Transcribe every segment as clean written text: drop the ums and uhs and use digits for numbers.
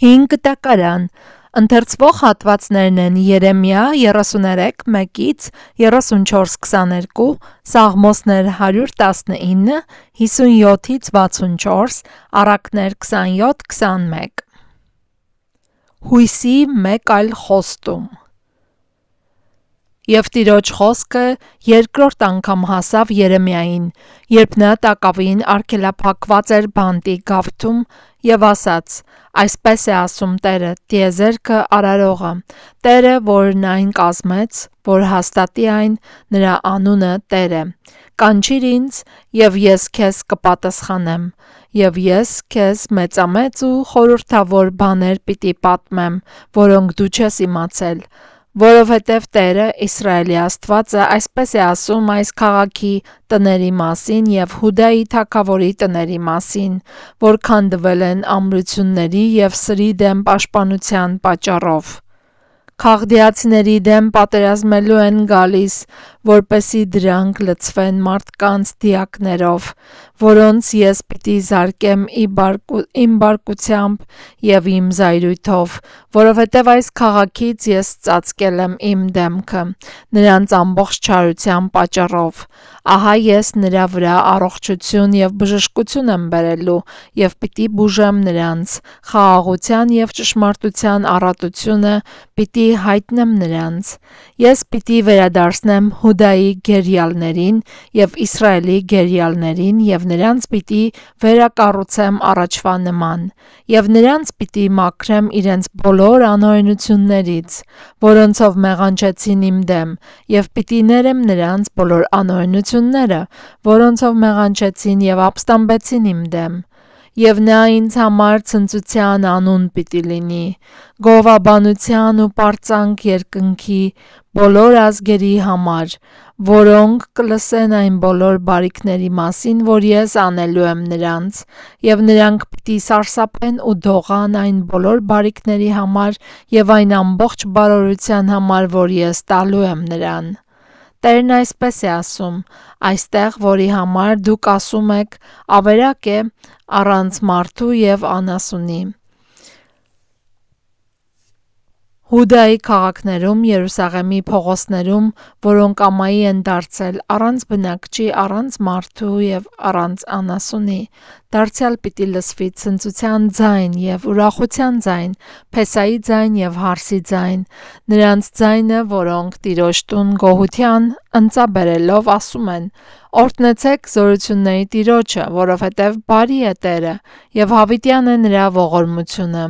5 տակարան Ընթերցվող հատվածներն են Երեմիա 33:1-ից 34:22, Սաղմոսներ 119, 57-ից 64, Առակներ 27:21։ Հույսի մեկ այլ խոստում։ Եվ Տիրոջ խոսքը երկրորդ անգամ հասավ Երեմիային, երբ նա տակավին արգելափակված էր բանտի գավթում, եւ ասաց. Այսպես է ասում Տերը, Տիեզերքը արարողը, Տերը, որն այն կազմեց, որ հաստատի այն, նրա անունը Տեր է։ Կանչիր ինձ, եւ ես քեզ կպատասխանեմ, եւ ես քեզ մեծամեծ ու խորհրդավոր բաներ պիտի պատմեմ, որոնք դու չես իմացել, որովհետև Տերը, Իսրայելի Աստվածը, այսպես է ասում այս քաղաքի տների մասին եւ Հուդայի թագավորի տների մասին, որ քանդվել են ամրությունների եւ սրի դեմ պաշտպանության պատճառով։ Քաղդիացիների դեմ պատերազմելու են գալիս, որպեսի դրանք լցվեն մարդկանց դիակներով, որոնց ես պիտի զարկեմ իմ բարկությամբ եւ իմ զայրույթով, որովհետեւ այս քաղաքից ես ծածկել եմ իմ դեմքը, նրանց ամբողջ չարության պատճառով։ Ահա ես նրա վրա առողջություն եւ բժշկություն եմ բերելու եւ պիտի բուժեմ նրանց, խաղաղության եւ ճշմարտության առատությունը պիտի հայտնեմ նրանց։ Ես պիտի վերադարձնեմ Հուդայի գերիալներին եւ Իսրայելի գերիալներին եւ նրանց պիտի վերակառուցեմ առաջվա նման եւ նրանց պիտի մաքրեմ իրենց բոլոր անօրենություններից, որոնցով մեղանչեցին իմ դեմ եւ պիտի ներեմ նրանց բոլոր անօրենությունները, որոնցով մեղանչեցին եւ ապստամբեցին իմ դեմ։ Եվ նա ինձ համար ցնծության անուն պիտի լինի, գովաբանության ու պարծանք երկնքի բոլոր ազգերի համար, որոնք կլսեն այն բոլոր բարիքների մասին, որ ես անելու եմ նրանց, եւ նրանք պիտի սարսափեն ու դողան այն բոլոր բարիքների համար եւ այն ամբողջ բարօրության համար, որ ես տալու եմ նրան։ Տերն այսպես է ասում. այստեղ, որի համար դուք ասում եք, ավերակ է առանց մարդու եւ անասունի։ Հուդայի քաղաքներում, Երուսաղեմի փողոցներում, որոնք ամայի են դարձել առանց բնակչի, առանց մարդու եւ առանց անասունի, դարձյալ պիտի լսվի ցնծության ձայն եւ ուրախության ձայն, փեսայի ձայն եւ հարսի ձայն, նրանց ձայնը, որոնք Տիրոջ տուն գոհության ընծաբերելով ասում են. Օրհնեցեք զորությունների Տիրոջը, որովհետև բարի է Տերը եւ հավիտյան է նրա ողորմությունը,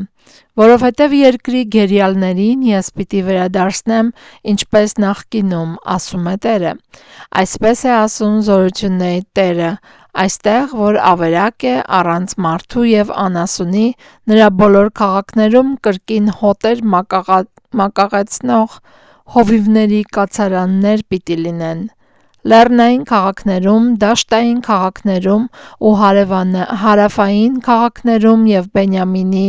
որովհետև երկրի գերիալներին ես պիտի վերադարձնեմ, ինչպես նախկինում, ասում է Տերը։ Այսպես է ասում զորությունների Տերը, այստեղ, որ ավերակ է առանց մարդու եւ անասունի, նրա բոլոր քաղաքներում կրկին հոտեր մակաղեցնող հովիվների կացարաններ պիտի լինեն։ Լեռնային քաղաքներում, դաշտային քաղաքներում ու հարավային քաղաքներում եւ Բենյամինի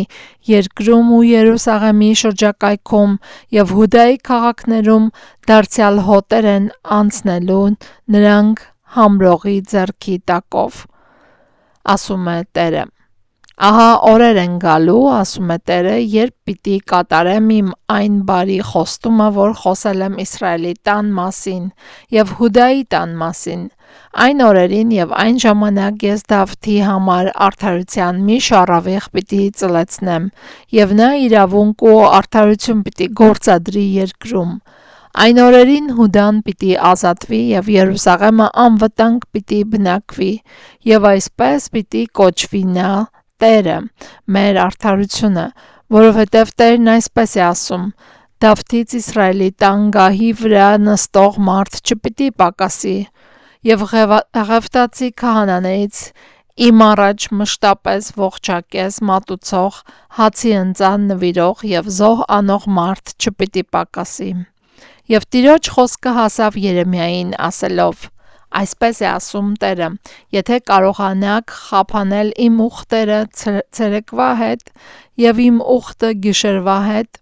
երկրում ու Երուսաղեմի շրջակայքում եւ Հուդայի քաղաքներում դարձյալ հոտեր են անցնելու նրանք համրողի ձեռքի տակով, ասում է Տերը։ Ահա օրեր են գալու, ասում է Տերը, երբ պիտի կատարեմ իմ այն բարի խոստումը, որ խոսել եմ Իսրայելի տան մասին եւ Հուդայի տան մասին։ Այն օրերին եւ այն ժամանակ ես Դավթի համար արդարության մի շառավիղ պիտի ծլեցնեմ եւ նա իրավունք ու արդարություն պիտի գործադրի երկրում։ Այն օրերին Հուդան պիտի ազատվի եւ Երուսաղեմը անվտանգ պիտի բնակվի եւ այսպես պիտի կոչվի նա Տերը, մեր արդարությունը, որովհետև Տերն այսպես է ասում. Դավթից Իսրայելի տան գահի վրա նստող մարդ չպիտի պակասի, եւ Ղևտացի քահանաներից իմ առաջ մշտապես ողջակես մատուցող, հացի ընծան նվիրող եւ զոհ անող մարդ չպիտի պակասի։ Եվ Տիրոջ խոսքը հասավ Երեմիային ասելով. Այսպես է ասում Տերը. Եթե կարողանաք խափանել իմ ուխտերը ցերեկվա հետ եւ իմ ուխտը գիշերվա հետ,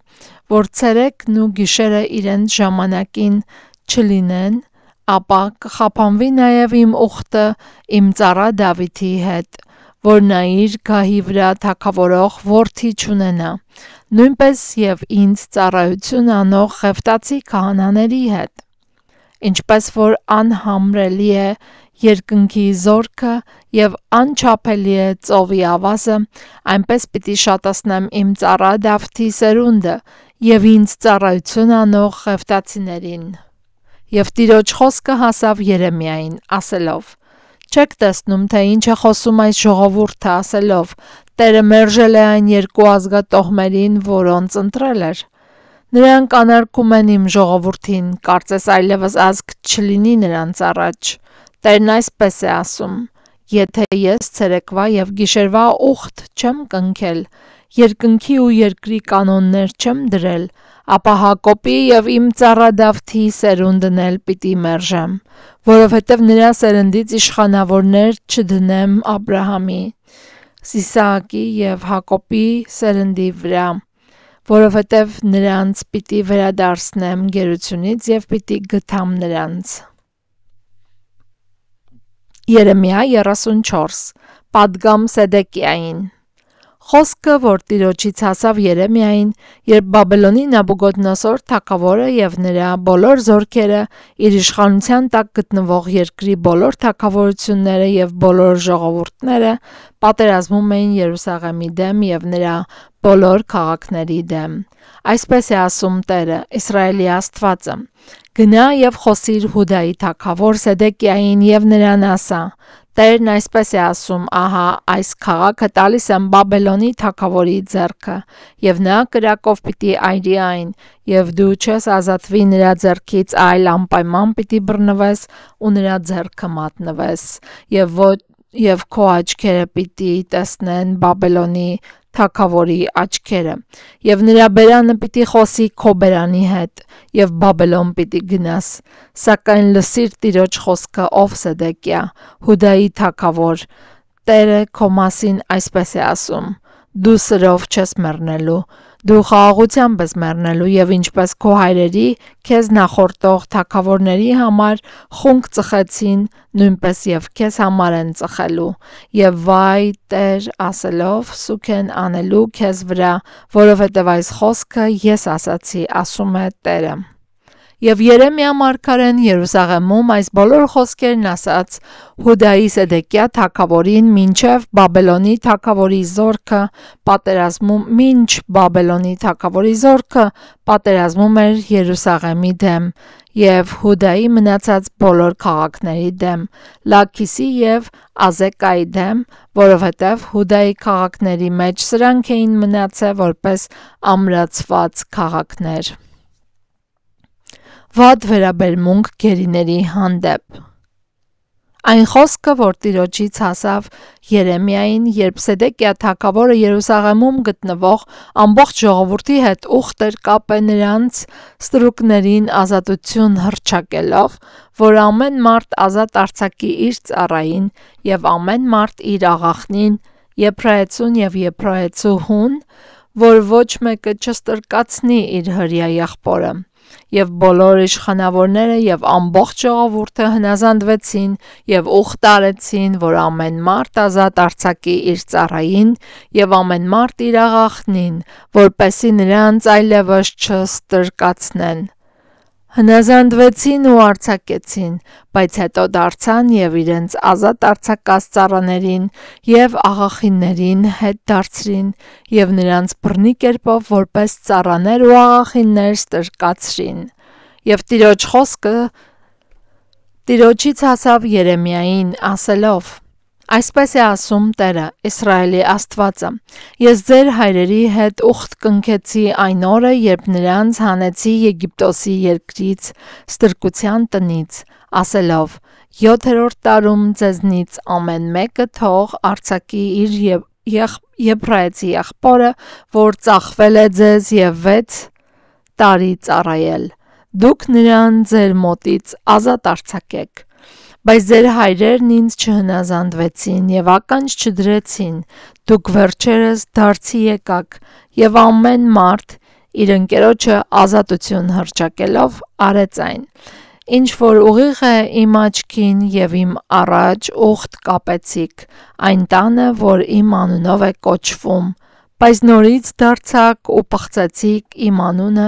որ ցերեկն ու գիշերը իրենց ժամանակին չլինեն, ապա կխափանվի նաեւ իմ ուխտը իմ ծառա Դավիթի հետ, որ նա իր գահի վրա թագավորող որդի չունենա, նույնպես և ինձ ծառայություն անող Ղևտացի քահանաների հետ, ինչպես որ անհամրելի է երկնքի զորքը և անչափելի է ծովի ավազը, այնպես պիտի շատացնեմ իմ ծառա Դավթի սերունդը և ինձ ծառայություն անող Ղևտացիներին։ Եվ Տիրոջ խոսքը հասավ Երեմիային, ասելով. Չեք տեսնում, թե ինչ է խոսում այս ժողովուրդը, ասելով. Տերը մերժել է այն երկու ազգատոհմերին, որոնց ընտրել էր։ Նրանք անարգում են իմ ժողովրդին, կարծես այլևս ազգ չլինի նրանց առաջ։ Տերն այսպես է ասում. Եթե ես ցերեկվա և գիշերվա ուխտ չեմ կնքել, երկնքի ու երկրի կանոններ չեմ դրել, ապա Հակոբի և իմ ծառա Դավթի սերունդն էլ պիտի մերժեմ, որովհետև նրա սերնդից իշխանավորներ չդնեմ Աբրահամի, Իսահակի և Հակոբի սերնդի վրա, որովհետև նրանց պիտի վերադարձնեմ գերությունից և պիտի գթամ նրանց։ Երեմիա 34. Պատգամ Սեդեկիային։ Խոսքը, որ Տիրոջից հասավ Երեմիային, երբ Բաբելոնի Նաբուգոդնոսոր թագավորը և նրա բոլոր զորքերը, իր իշխանության տակ գտնվող երկրի բոլոր թագավորությունները և բոլոր ժողովուրդները պատերազմում էին Երուսաղեմի դեմ և նրա բոլոր քաղաքների դեմ։ Այսպես է ասում Տերը, Իսրայելի Աստվածը. Գնա և խոսիր Հուդայի թագավոր Սեդեկիային և նրան ասա. Տերն այսպես է ասում. ահա այս քաղաքը տալիս եմ Բաբելոնի թագավորի ձեռքը, և նա կրակով պիտի այրի այն, և դու չես ազատվի նրա ձեռքից, այլ անպայման պիտի բռնվես ու նրա ձեռքը մատնվես, և քո աչքերը պիտի տեսնեն Բաբելոնի թագավորի աչքերը, և նրա բերանը պիտի խոսի քո բերանի հետ, և Բաբելոն պիտի գնաս, սակայն լսիր Տիրոջ խոսքը, ով Սեդեկիա, Հուդայի թագավոր, Տերը քո մասին այսպես է ասում. Դու սրով չես մեռնելու, դու խաղաղությամբ ես մեռնելու, և ինչպես քո հայրերի, քեզ նախորդող թագավորների համար խունկ ծխեցին, նույնպես և քեզ համար են ծխելու, և վայ Տեր ասելով սուգ են անելու քեզ վրա, որովհետև այս խոսքը ես ասացի, ասում է Տերը։ Եվ Երեմիա մարգարեն Երուսաղեմում այս բոլոր խոսքերն ասաց Հուդայի Սեդեկիա թագավորին մինչև Բաբելոնի թագավորի զորքը պատերազմում էր Երուսաղեմի դեմ և Հուդայի մնացած բոլոր քաղաքների դեմ, Լաքիսի և Ազեկայի դեմ, որովհետև Հուդայի քաղաքների մեջ սրանք էին մնացել որպես ամրացված քաղաքներ։ Վատ վերաբերմունք գերիների հանդեպ։ Այն խոսքը, որ Տիրոջից հասավ Երեմիային, երբ Սեդեկիա թագավորը Երուսաղեմում գտնվող ամբողջ ժողովրդի հետ ուխտեր կապել նրանց ստրուկներին ազատություն հռչակելով, որ ամեն մարդ ազատ արձակի իր ծառային և ամեն մարդ իր աղախնին, եփրայեցուն և եփրայեցուհուն, որ ոչ մեկը չստրկացնի իր հրեա եղբորը։ Եվ բոլոր իշխանավորները և ամբողջ ժողովուրդը հնազանդվեցին և ուխտ արեցին, որ ամեն մարդ ազատ արձակի իր ծառային և ամեն մարդ իր աղախնին, որպեսզի նրանց այլևս չստրկացնեն։ Հնազանդվեցին ու արձակեցին, բայց հետո դարձան և իրենց ազատ արձակած ծառաներին և աղախիններին հետ դարձրին և նրանց բռնի կերպով որպես ծառաներ ու աղախիններ ստրկացրին։ Եվ Տիրոջ խոսքը Տիրոջից հասավ Երեմիային, ասելով. Այսպես է ասում Տերը, Իսրայելի Աստվածը. Ես ձեր հայրերի հետ ուխտ կնքեցի այն օրը, երբ նրանց հանեցի Եգիպտոսի երկրից, ստրկության տնից, ասելով. 7-րդ տարում ձեզնից ամեն մեկը թող արձակի իր եփրայեցի եղբորը, որ ծախվել է ձեզ և 6 տարի ծառայել, դուք նրան ձեր մոտից ազատ արձակեք։ Բայց ձեր հայրերն ինձ չհնազանդվեցին և ականջ չդրեցին, դուք վերջերս դարձի եկաք և ամեն մարդ իր ընկերոջը ազատություն հռչակելով արեց այն։ ինչ որ ուղիղ է իմ աչքին եւ իմ առաջ ուխտ կապեցիք, այն տանը, որ իմ անունով է կոչվում, բայց նորից դարձաք ու պղծեցիք իմ անունը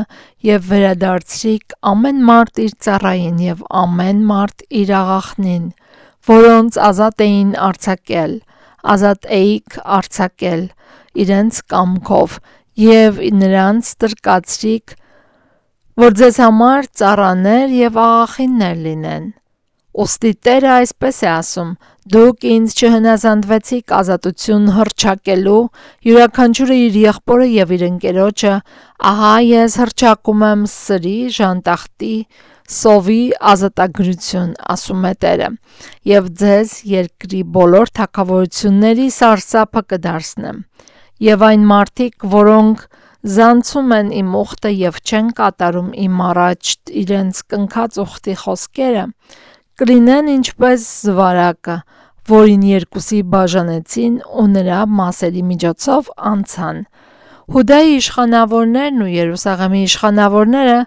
եւ վերադարձրիք ամեն մարդ իր ծառային եւ ամեն մարդ իր աղախնին, որոնց ազատ էին արձակել, ազատ էիք արձակել իրենց կամքով եւ նրանց տրկացրիք, որ ձեզ համար ծառաներ եւ աղախիններ լինեն։ Ուստի Տերը այսպես է ասում. դուք ինձ չհնազանդվեցիք ազատություն հռչակելու, յուրաքանչյուրը իր եղբորը եւ իր ընկերոջը, ահա ես հռչակում եմ սրի, ժանտախտի, սովի ազատագրություն, ասում է Տերը, եւ ձեզ երկրի բոլոր թագավորությունների սարսափը կդարձնեմ, եւ այն մարդիկ, որոնք զանցում են իմ ուխտը եւ չեն կատարում իմ առաջ իրենց կնքած ուխտի խոսքերը, կլինեն ինչպես զվարակը, որին երկուսի բաժանեցին ու նրա մասերի միջոցով անցան։ Հուդայի իշխանավորներն ու Երուսաղեմի իշխանավորները,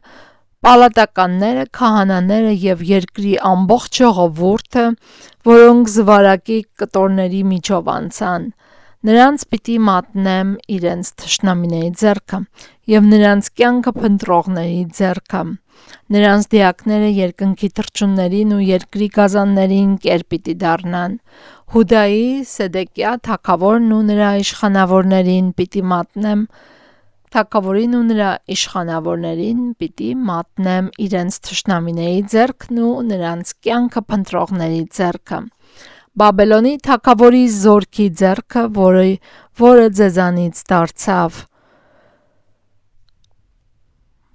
պալատականները, քահանաները եւ երկրի ամբողջ ժողովուրդը, որոնք զվարակի կտորների միջով անցան, նրանց պիտի մատնեմ իրենց թշնամիների ձեռքը եւ նրանց կյանքը փնտրողների ձեռքը, նրանց դիակները երկնքի թռչուններին ու երկրի գազաններին կեր պիտի դառնան, Հուդայի Սեդեկիա թագավորն ու նրա իշխանավորներին պիտի մատնեմ, թագավորին ու նրա իշխանավորներին պիտի մատնեմ իրենց թշնամիների ձեռքն ու նրանց կյանքը փնտրողների ձեռքը, Բաբելոնի թագավորի զորքի ձեռքը, որը ձեզանից դարձավ,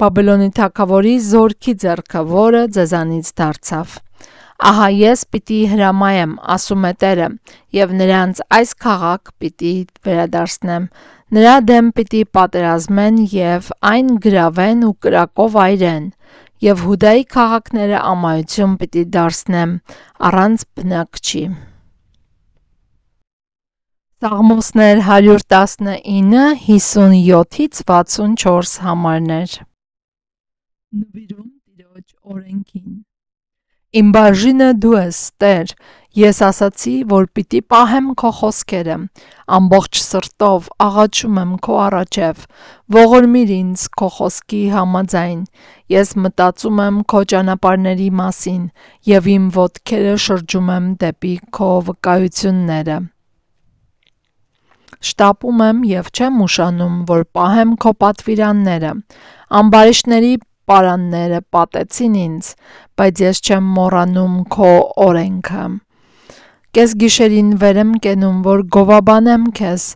Բաբելոնի թագավորի զորքի ձեռքը, որը ձեզանից դարձավ։ Ահա ես պիտի հրամայեմ, ասում է Տերը, եւ նրանց այս քաղաք պիտի վերադարձնեմ, նրա դեմ պիտի պատերազմեն եւ այն գրավեն ու կրակով այրեն, եւ Հուդայի քաղաքները ամայություն պիտի դարձնեմ առանց բնակչի։ Սաղմոսներ 119, 57-ից 64 համարներ։ Նվիրում Տիրոջ օրենքին։ Իմ բաժինը դու ես, Տեր, ես ասացի, որ պիտի պահեմ քո խոսքերը, ամբողջ սրտով աղաչում եմ քո առաջև, ողորմիր ինձ քո խոսքի համաձայն, ես մտածում եմ քո ճանապարհների մասին եւ իմ ոտքերը շրջում եմ դեպի քո վկայությունները։ Շտապում եմ եւ չեմ ուշանում, որ պահեմ քո պատվիրանները, ամբարիշտների պարանները պատեցին ինձ, բայց ես չեմ մոռանում քո օրենքը։ Կես գիշերին վեր եմ կենում, որ գովաբանեմ քեզ,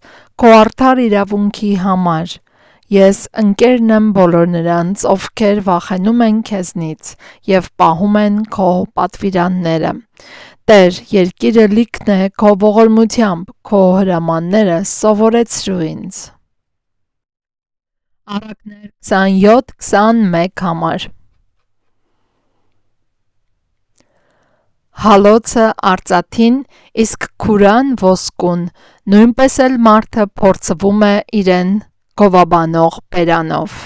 քո արդար իրավունքի համար։ Ես ընկերն եմ բոլոր նրանց, ովքեր վախենում են քեզնից եւ պահում են քո պատվիրանները։ Տեր, երկիրը լիքն է քո ողորմությամբ, քո հրամանները սովորեցրու ինձ։ Առակներ 27-21 համար։ Հալոցը արծաթին, իսկ քուրան ոսկուն, նույնպես էլ մարդը փորձվում է իրեն գովաբանող բերանով։